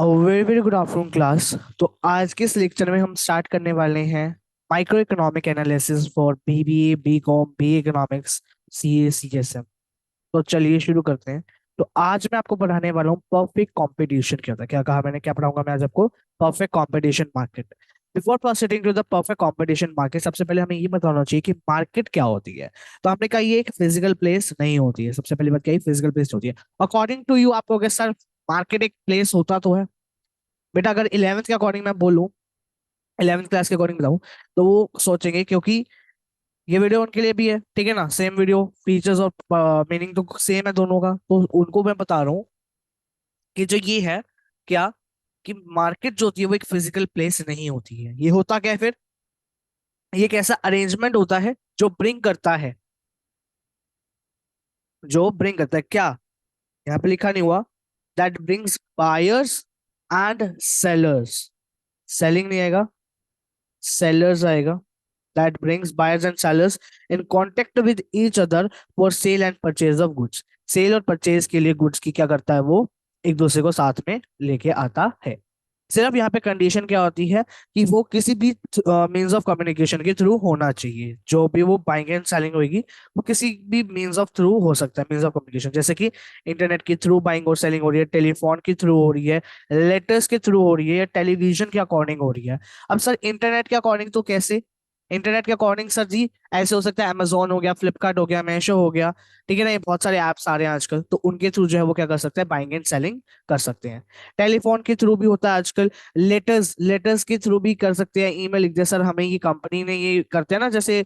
Very very good afternoon class. तो आज के इस लेक्चर में हम स्टार्ट करने वाले हैं micro economic analysis for BBA, BCom, B economics, CA, CSM. तो चलिए शुरू करते हैं। तो आज मैं आपको पढ़ाने वाला हूँ परफेक्ट कंपटीशन क्या होता है। क्या कहा मैंने, क्या पढ़ाऊंगा मैं आज आपको? Perfect competition market. Before proceeding to the perfect competition market, सबसे पहले हमें ये बताना चाहिए कि मार्केट क्या होती है। तो हमने कहा ये एक फिजिकल प्लेस नहीं होती है। सबसे पहली बात क्या है, फिजिकल प्लेस होती है। अकॉर्डिंग टू यू आप कहोगे सर मार्केट एक प्लेस होता तो है। बेटा अगर 11th के अकॉर्डिंग मैं बोलूं, 11th क्लास के अकॉर्डिंग बताऊं, तो वो सोचेंगे, क्योंकि ये वीडियो उनके लिए भी है, ठीक है ना। सेम वीडियो, फीचर्स और मीनिंग तो सेम है दोनों का। तो उनको मैं बता रहा हूँ कि जो ये है क्या, कि मार्केट जो होती है वो एक फिजिकल प्लेस नहीं होती है। ये होता क्या है फिर? ये एक ऐसा अरेंजमेंट होता है जो ब्रिंग करता है, जो ब्रिंग करता है क्या, यहाँ पे लिखा नहीं हुआ, that brings buyers and sellers. Selling नहीं आएगा, सेलर्स आएगा। That brings buyers and sellers in contact with each other for sale and purchase of goods। Sale और परचेज के लिए गुड्स की क्या करता है वो, एक दूसरे को साथ में लेके आता है। सिर्फ यहाँ पे कंडीशन क्या होती है कि वो किसी भी मीन्स ऑफ कम्युनिकेशन के थ्रू होना चाहिए। जो भी वो बाइंग एंड सेलिंग होगी वो किसी भी मीन्स ऑफ थ्रू हो सकता है, मीन्स ऑफ कम्युनिकेशन। जैसे कि इंटरनेट के थ्रू बाइंग और सेलिंग हो रही है, टेलीफोन के थ्रू हो रही है, लेटर्स के थ्रू हो रही है, या टेलीविजन के अकॉर्डिंग हो रही है। अब सर इंटरनेट के अकॉर्डिंग तो कैसे? इंटरनेट के अकॉर्डिंग सर जी ऐसे हो सकता है, अमेजोन हो गया, फ्लिपकार्ट हो गया, मीशो हो गया, ठीक है ना। ये बहुत सारे ऐप्स आ रहे हैं आजकल, तो उनके थ्रू जो है वो क्या कर सकते हैं, बाइंग एंड सेलिंग कर सकते हैं। टेलीफोन के थ्रू भी होता है आजकल। लेटर्स लेटर्स के थ्रू भी कर सकते हैं। ईमेल लिख दे सर हमें, ये कंपनी ने ये करते हैं ना, जैसे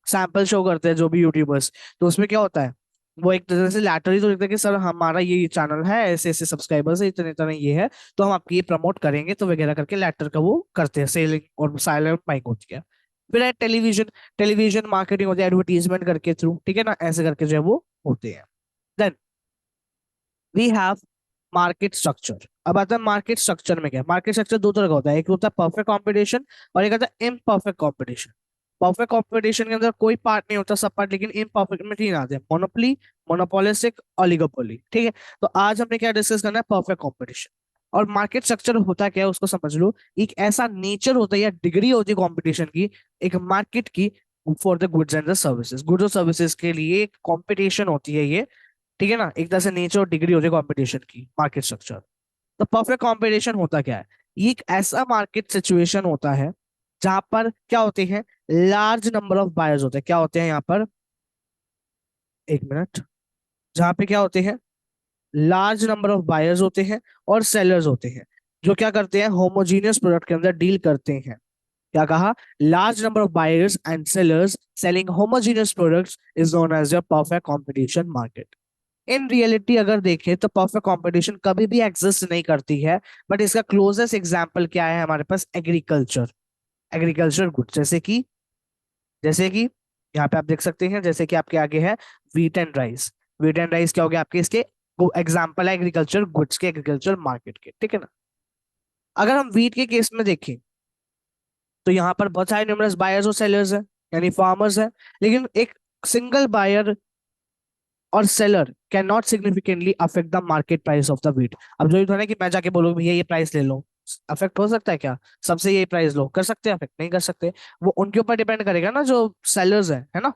सैंपल शो करते हैं जो भी यूट्यूबर्स, तो उसमें क्या होता है, वो एक तरह से लेटर ही तो लिखते हैं कि सर हमारा ये चैनल है, ऐसे ऐसे सब्सक्राइबर्स है, इतने इतने ये है, तो हम आपकी ये प्रमोट करेंगे, तो वगैरह करके लेटर का वो करते हैं, सेलिंग और साइलेंट माइक होती है। फिर है टेलीविजन। टेलीविजन मार्केटिंग होती है एडवर्टीजमेंट करके थ्रू, ठीक है ना, ऐसे करके जो है वो होते हैं। Then we have market structure. अब आता है मार्केट स्ट्रक्चर में क्या, मार्केट स्ट्रक्चर दो तरह का होता है, एक होता है परफेक्ट कंपटीशन और एक होता है इम्परफेक्ट कंपटीशन। परफेक्ट कंपटीशन के अंदर कोई पार्ट नहीं होता, सब पार्ट, लेकिन इम्परफेक्ट में तीन आते हैं, मोनोपोली, मोनोपोलिस्टिक, ओलिगोपोली, ठीक है। तो आज हमने क्या डिस्कस करना है, परफेक्ट कंपटीशन। और मार्केट स्ट्रक्चर होता क्या है उसको समझ लो। एक ऐसा नेचर होता है या डिग्री होती है कंपटीशन की, एक मार्केट की, for the goods and the services. Goods और सर्विसेज के लिए कंपटीशन होती है ये, ठीक है ना। एक तरह से नेचर और डिग्री होती है कंपटीशन की, मार्केट स्ट्रक्चर। तो परफेक्ट कंपटीशन होता क्या है, ये एक ऐसा मार्केट सिचुएशन होता है जहां पर क्या होते हैं, लार्ज नंबर ऑफ बायर्स होते हैं। क्या होते हैं यहाँ पर, एक मिनट, जहां पे क्या होते हैं, लार्ज नंबर ऑफ बायर्स होते हैं और सेलर्स होते हैं, जो क्या करते हैं, होमोजीनियस प्रोडक्ट के अंदर डील करते हैं। क्या कहा, large number of buyers and sellers selling homogeneous products is known as the perfect competition market. In reality अगर देखें तो परफेक्ट कंपटीशन कभी भी एग्जिस्ट नहीं करती है। बट इसका क्लोजेस्ट एग्जांपल क्या है हमारे पास, एग्रीकल्चर। एग्रीकल्चर गुड्स, जैसे कि यहाँ पे आप देख सकते हैं, जैसे कि आपके आगे है wheat and rice. Wheat and rice क्या हो गया आपके, इसके एग्जाम्पल है एग्रीकल्चर गुड्स के, एग्रीकल्चर मार्केट के, ठीक है ना। अगर हम व्हीट के केस में देखें तो यहाँ पर बहुत सारे न्यूमरस बायर्स और सेलर्स हैं, यानी फार्मर्स हैं, लेकिन एक सिंगल बायर और seller can not significantly affect the market price of the wheat. अब जो ये था ना कि मैं जाके बोलूँ भैया ये प्राइस ले लो, अफेक्ट हो सकता है क्या? सबसे ये प्राइस लो, कर सकते हैं? अफेक्ट नहीं कर सकते। वो उनके ऊपर डिपेंड करेगा ना, जो सेलर्स है ना।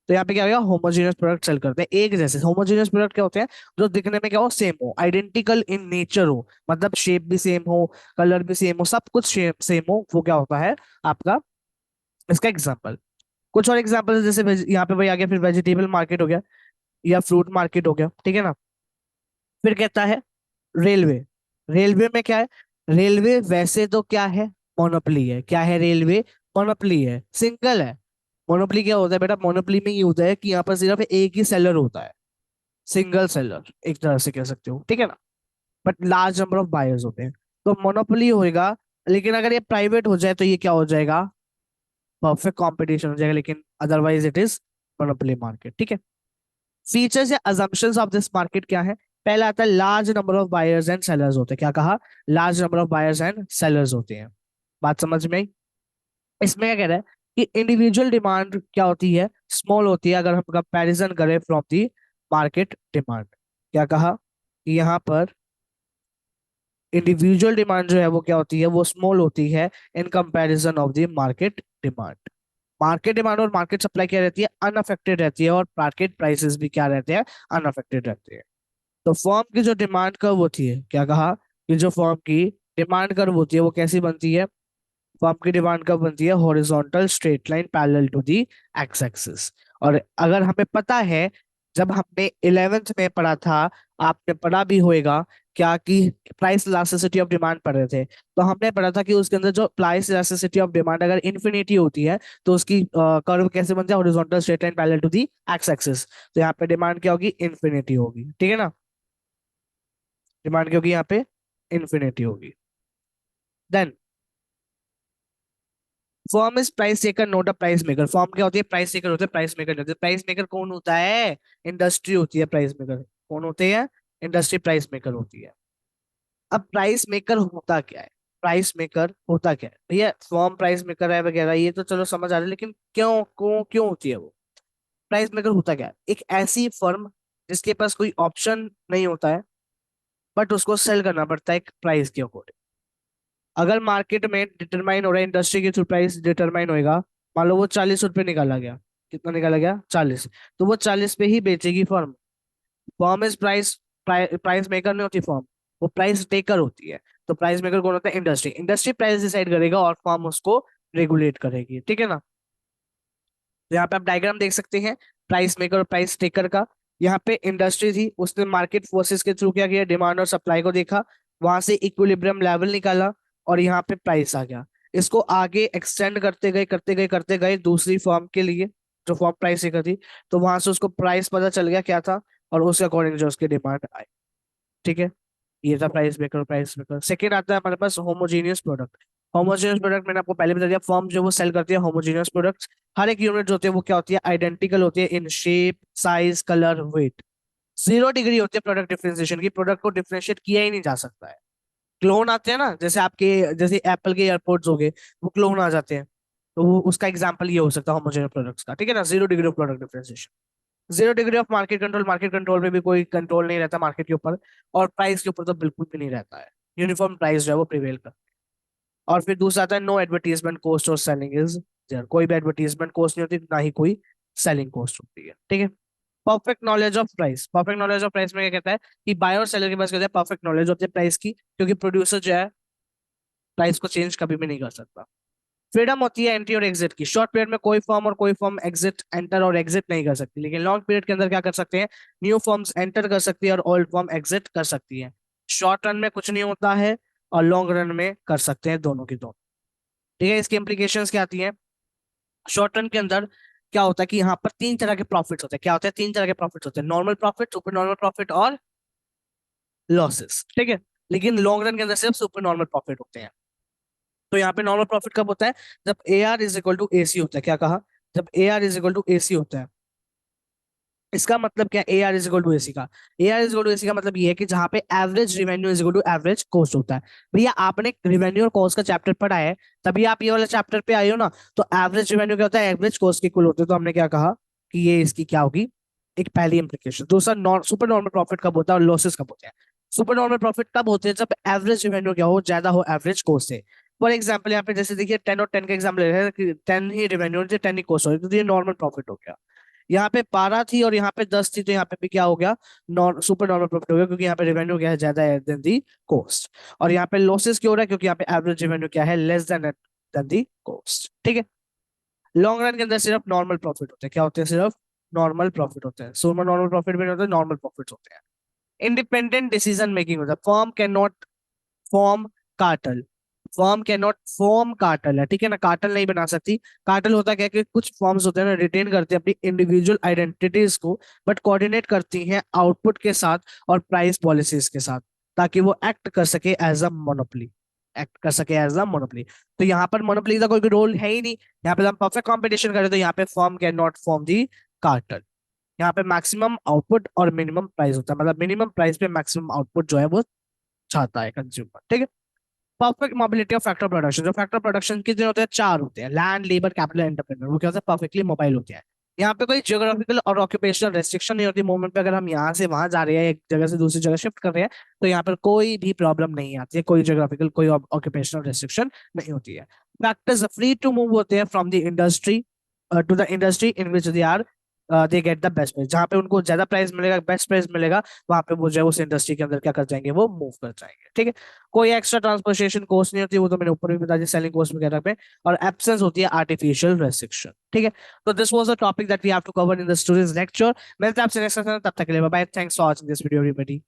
तो यहाँ पे क्या होगा, होमोजेनियस प्रोडक्ट सेल करते हैं एक जैसे। होमोजेनियस प्रोडक्ट क्या होते हैं, जो दिखने में क्या हो, सेम हो, आइडेंटिकल इन नेचर हो, मतलब शेप भी सेम हो, कलर भी सेम हो, सब कुछ सेम हो, वो क्या होता है आपका, इसका एग्जाम्पल। कुछ और एग्जाम्पल जैसे यहाँ पे भाई आ गया, फिर वेजिटेबल मार्केट हो गया या फ्रूट मार्केट हो गया, ठीक है ना। फिर कहता है रेलवे। रेलवे में क्या है, रेलवे वैसे तो क्या है, मोनोपोली है। क्या है रेलवे, मोनोपोली है, सिंगल है। मोनोपोली क्या होता है बेटा, मोनोपोली में ये होता है कि यहाँ पर सिर्फ एक ही सेलर होता है, सिंगल सेलर एक तरह से कह सकते हो, ठीक है ना। But large number of buyers होते हैं, तो मोनोपोली होएगा। लेकिन अगर ये प्राइवेट हो जाए तो ये क्या हो जाएगा, परफेक्ट कंपटीशन हो जाएगा, लेकिन otherwise it is monopoly market, ठीक है। फीचर्स या अजम्पशंस ऑफ दिस मार्केट क्या है, पहला आता है large number of buyers and sellers होते हैं। क्या कहा, large number of buyers and sellers होते हैं। बात समझ में आई? इसमें क्या कह रहा है कि इंडिविजुअल डिमांड क्या होती है, स्मॉल होती है, अगर हम कंपैरिजन करें फ्रॉम दी मार्केट डिमांड। क्या कहा कि यहाँ पर इंडिविजुअल डिमांड जो है वो क्या होती है, वो स्मॉल होती है in comparison of the market demand. Market demand और मार्केट सप्लाई क्या रहती है, अनअफेक्टेड रहती है, और मार्केट प्राइसेस भी क्या रहते हैं, अनअफेक्टेड रहते हैं। तो फर्म की जो डिमांड कर्व होती है, क्या कहा, कि जो फर्म की डिमांड कर्व होती है वो कैसी बनती है, फर्म की डिमांड कर्व बनती है horizontal straight line parallel to the X axis. और अगर हमें पता है, जब हमने 11th में पढ़ा था, आपने पढ़ा भी होएगा क्या, कि प्राइस इलास्टिसिटी ऑफ डिमांड पढ़ रहे थे, तो हमने पढ़ा था कि उसके अंदर जो प्राइस इलास्टिसिटी ऑफ डिमांड अगर इन्फिनिटी होती है, तो उसकी कर्व कैसे बनती है, horizontal straight line parallel to the X axis. तो यहाँ पे डिमांड क्या होगी, इन्फिनिटी होगी, ठीक है ना, डिमांड क्या होगी यहाँ पे, इन्फिनिटी होगी। Then firm is price taker not a price maker. Firm क्या होती है, प्राइस टेकर होते हैं, प्राइस मेकर होते हैं। प्राइस मेकर कौन होता है, इंडस्ट्री होती है प्राइस मेकर। कौन होते हैं, इंडस्ट्री प्राइस मेकर होती है। अब प्राइस मेकर होता क्या है, प्राइस मेकर होता क्या है भैया, फर्म प्राइस मेकर है वगैरह, ये तो चलो समझ आ रहा है, लेकिन क्यों क्यों क्यों होती है वो, प्राइस मेकर होता क्या है, एक ऐसी फर्म जिसके पास कोई ऑप्शन नहीं होता है, बट उसको सेल करना पड़ता है एक प्राइस के अकॉर्डिंग। अगर मार्केट में डिटरमाइन हो रहा है, इंडस्ट्री के थ्रू प्राइस डिटरमाइन होएगा, मान लो वो 40 रुपये निकाला गया, कितना निकाला गया, 40, तो वो 40 पे ही बेचेगी firm. Firm is price, price maker नहीं होती फर्म, वो प्राइस टेकर होती है। तो प्राइस मेकर कौन होता है, इंडस्ट्री। इंडस्ट्री प्राइस डिसाइड करेगा और फर्म उसको रेगुलेट करेगी, ठीक है ना। तो यहाँ पे आप डायग्राम देख सकते हैं प्राइस मेकर और प्राइस टेकर का। यहाँ पे इंडस्ट्री थी, उसने मार्केट फोर्सेस के थ्रू क्या किया, डिमांड और सप्लाई को देखा, वहां से इक्विलिब्रियम लेवल निकाला, और यहाँ पे प्राइस आ गया। इसको आगे एक्सटेंड करते गए करते गए करते गए दूसरी फर्म के लिए, जो फर्म प्राइस टेकर थी, तो वहां से उसको प्राइस पता चल गया क्या था, और उसके अकॉर्डिंग जो उसकी डिमांड आई, ठीक है। ये था price maker, price maker. Second आता है हमारे पास होमोजीनियस प्रोडक्ट। होमोजीनियस प्रोडक्ट मैंने आपको पहले बता दिया, फर्म जो वो सेल करती है होमोजीनियस प्रोडक्ट्स। हर एक यूनिट जो होती है वो क्या होती है, आइडेंटिकल होती है in shape, size, colour, weight. 0 degree होती है प्रोडक्ट डिफरेंशिएशन की, प्रोडक्ट को डिफरेंशिएट किया ही नहीं जा सकता है। क्लोन आते हैं ना, जैसे आपके, जैसे एप्पल के एयरपोर्ट्स हो गए, वो क्लोन आ जाते हैं, तो वो उसका एग्जाम्पल ये हो सकता है होमोजेनियस प्रोडक्ट्स का, ठीक है ना। 0 degree of product differentiation. 0 degree of market control, market control में भी कोई कंट्रोल नहीं रहता मार्केट के ऊपर, और प्राइस के ऊपर तो बिल्कुल भी नहीं रहता है, यूनिफॉर्म प्राइस जो है वो प्रिवेल कर। और फिर दूसरा आता है नो एडवर्टीजमेंट कॉस्ट और सेलिंग इज देयर। कोई भी एडवर्टीजमेंट कॉस्ट नहीं होती, ना ही कोई सेलिंग कॉस्ट होती है, ठीक है। Perfect knowledge of price. Perfect knowledge of price में क्या कहता है, कि बायर और सेलर के पास क्या होता है, परफेक्ट नॉलेज होती है प्राइस की, क्योंकि प्रोड्यूसर जो है प्राइस को चेंज कभी भी नहीं कर सकता। फ्रीडम होती है एंट्री और एग्जिट की। शॉर्ट पीरियड में कोई फर्म एग्जिट, एंटर और एग्जिट नहीं कर सकती, लेकिन लॉन्ग पीरियड के अंदर क्या कर सकते हैं, न्यू फर्म्स एंटर कर सकती है और ओल्ड फर्म एग्जिट कर सकती है। शॉर्ट रन में कुछ नहीं होता है, और लॉन्ग रन में कर सकते हैं दोनों की दोनों, ठीक है। इसकी इंप्लीकेशंस क्या आती हैं, शॉर्ट रन के अंदर क्या होता है कि यहाँ पर 3 तरह के प्रॉफिट्स होते हैं। क्या होते हैं, 3 तरह के प्रॉफिट्स होते हैं, normal profit, super normal profit और लॉसेस, ठीक है। लेकिन लॉन्ग रन के अंदर सिर्फ सुपर नॉर्मल प्रॉफिट होते हैं। तो यहाँ पे नॉर्मल प्रॉफिट कब होता है, जब A R is equal to A C होता है। क्या कहा, जब A R is equal to A C होता है। इसका मतलब क्या, A R is equal to A C का, A R is equal to A C का मतलब ये है कि जहाँ पे average revenue is equal to average cost होता है। भैया आपने रिवेन्यू और कॉस्ट का चैप्टर पढ़ा है, तभी आप ये वाला चैप्टर पे आए हो ना। तो एवरेज रिवेन्यू क्या होता है, एवरेज कॉस्ट के इक्वल होते हैं। तो हमने क्या कहा कि ये इसकी क्या होगी, एक पहली इंप्लीकेशन। दूसरा, सुपर नॉर्मल प्रॉफिट कब होता है और लॉसेस कब होते हैं। सुपर नॉर्मल प्रॉफिट कब होते हैं, जब एवरेज रिवेन्यू क्या हो, ज्यादा हो एवरेज कॉस्ट से। फॉर एग्जाम्पल यहाँ पे जैसे देखिए 10 और 10 का एग्जाम्पल ले रहे हैं कि 10 ही रेवेन्यू 10 ही कॉस्ट हो रही है, तो ये नॉर्मल प्रॉफिट हो गया। यहाँ पे 12 थी और यहाँ पे 10 थी, तो यहाँ पे भी क्या हो गया, सुपर नॉर्मल प्रॉफिट हो गया, क्योंकि यहाँ पे रेवेन्यू क्या है, ज्यादा है देन दी कॉस्ट। और यहाँ पे लॉसेस क्यों हो रहा है, क्योंकि यहाँ पे एवरेज रेवेन्यू क्या है, लेस देन दी कॉस्ट, ठीक है। लॉन्ग रन के अंदर सिर्फ नॉर्मल प्रॉफिट होते हैं। क्या होते हैं, सिर्फ नॉर्मल प्रॉफिट होते हैं। सुपर नॉर्मल प्रॉफिट भी नहीं होते, नॉर्मल प्रॉफिट होते हैं। इंडिपेंडेंट डिसीजन मेकिंग होता है। Firm can not form cartel, firm can not form cartel है, ठीक है ना, कार्टल नहीं बना सकती। कार्टल होता क्या है कि कुछ फॉर्म्स होते हैं ना, रिटेन करते हैं अपनी इंडिविजुअल आइडेंटिटीज को, बट कोऑर्डिनेट करती हैं आउटपुट के साथ और प्राइस पॉलिसीज के साथ, ताकि वो एक्ट कर सके एज अ मोनोपोली, एक्ट कर सके एज अ मोनोपोली। तो यहाँ पर मोनोपोली का कोई रोल है ही नहीं। यहाँ पे हम परफेक्ट कॉम्पिटिशन करें, तो यहाँ पे firm can not form the cartel. यहाँ पे मैक्सिमम आउटपुट और मिनिमम प्राइस होता है, मतलब मिनिमम प्राइस पे मैक्सिमम आउटपुट जो है वो चाहता है कंज्यूमर, ठीक है। Perfect mobility of factor production. जो फैक्टर प्रोडक्शन कितने होते हैं, 4 होते हैं, लैंड, लेबर, कैपिटल, एंटरप्रेन्योर। वो क्या होता है, परफेक्टली मोबाइल होते हैं। यहाँ पे कोई जियोग्राफिकल और ऑक्यूपेशनल रेस्ट्रिक्शन नहीं होती। मोमेंट पे अगर हम यहाँ से वहां जा रहे हैं, एक जगह से दूसरी जगह शिफ्ट कर रहे हैं, तो यहाँ पर कोई भी प्रॉब्लम नहीं आती है, कोई जियोग्राफिकल कोई ऑक्यूपेशनल रेस्ट्रिक्शन नहीं होती है। फैक्टर्स फ्री टू मूव होते हैं from the industry to the industry in which they are they get the best price. जहाँ पे उनको ज्यादा प्राइस मिलेगा, बेस्ट प्राइस मिलेगा, वहां पे वो जो है उस इंडस्ट्री के अंदर क्या कर जाएंगे, वो मूव कर जाएंगे। ठीक है, कोई एक्स्ट्रा ट्रांसपोर्टेशन कॉस्ट नहीं होती, वो तो मैंने ऊपर भी बता दिया सेलिंग कॉस्ट वगैरह पे। और एब्सेंस होती है आर्टिफिशियल रेस्ट्रिक्शन। ठीक है, तो this was the topic that we have to cover in the students lecture. मिलते हैं आपसे नेक्स्ट सेशन, तब तक के लिए bye bye. Thanks for watching this video everybody.